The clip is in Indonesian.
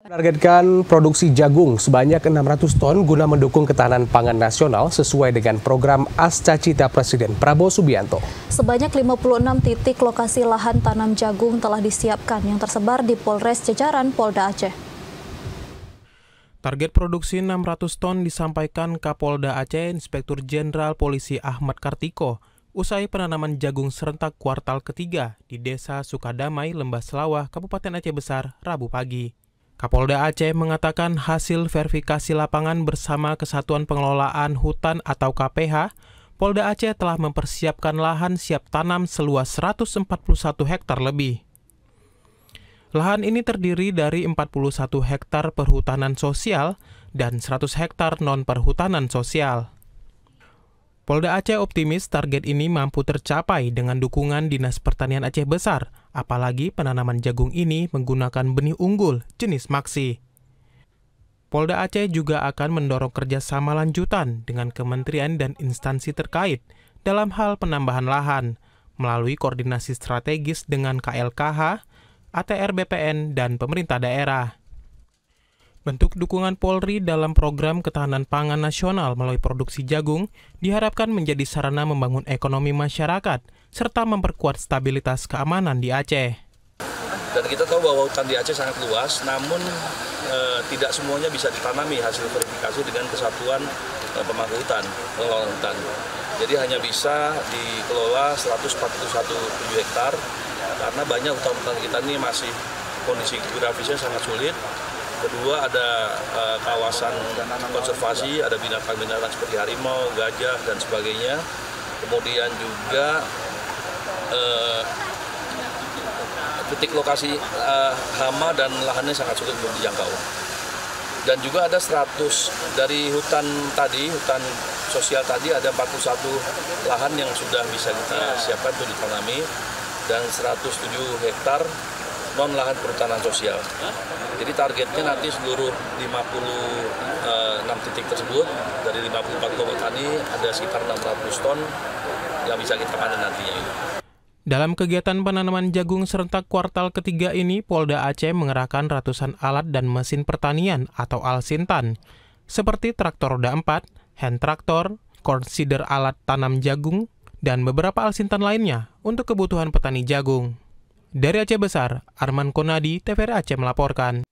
Menargetkan produksi jagung sebanyak 600 ton guna mendukung ketahanan pangan nasional sesuai dengan program Ascacita Presiden Prabowo Subianto. Sebanyak 56 titik lokasi lahan tanam jagung telah disiapkan yang tersebar di Polres jajaran Polda Aceh. Target produksi 600 ton disampaikan Kapolda Aceh Inspektur Jenderal Polisi Ahmad Kartiko usai penanaman jagung serentak kuartal ketiga di Desa Sukadamai, Lembah Selawah, Kabupaten Aceh Besar, Rabu pagi. Kapolda Aceh mengatakan hasil verifikasi lapangan bersama Kesatuan Pengelolaan Hutan atau KPH, Polda Aceh telah mempersiapkan lahan siap tanam seluas 141 hektar lebih. Lahan ini terdiri dari 41 hektar perhutanan sosial dan 100 hektar non-perhutanan sosial. Polda Aceh optimis target ini mampu tercapai dengan dukungan Dinas Pertanian Aceh Besar, apalagi penanaman jagung ini menggunakan benih unggul jenis Maksi. Polda Aceh juga akan mendorong kerjasama lanjutan dengan kementerian dan instansi terkait dalam hal penambahan lahan, melalui koordinasi strategis dengan KLKH, ATR BPN, dan pemerintah daerah. Bentuk dukungan Polri dalam program ketahanan pangan nasional melalui produksi jagung diharapkan menjadi sarana membangun ekonomi masyarakat serta memperkuat stabilitas keamanan di Aceh. Dan kita tahu bahwa hutan di Aceh sangat luas, namun tidak semuanya bisa ditanami hasil verifikasi dengan Kesatuan Pemangku Hutan, Pengelolaan Hutan. Jadi hanya bisa dikelola 141 hektar karena banyak hutan-hutan kita ini masih kondisi geografisnya sangat sulit. Kedua ada kawasan konservasi, ada binatang-binatang seperti harimau, gajah, dan sebagainya. Kemudian juga titik lokasi hama dan lahannya sangat sulit untuk dijangkau. Dan juga ada 100 dari hutan tadi, hutan sosial tadi ada 41 lahan yang sudah bisa kita siapkan untuk ditanami dan 107 hektar non lahan perhutanan sosial. Jadi targetnya nanti seluruh 56 titik tersebut dari 54 kelompok tani ada sekitar 600 ton yang bisa kita panen nantinya. Dalam kegiatan penanaman jagung serentak kuartal ketiga ini, Polda Aceh mengerahkan ratusan alat dan mesin pertanian atau Alsintan, seperti traktor roda 4, hand traktor, corn seeder alat tanam jagung, dan beberapa Alsintan lainnya untuk kebutuhan petani jagung. Dari Aceh Besar, Arman Konadi, TVRI Aceh melaporkan.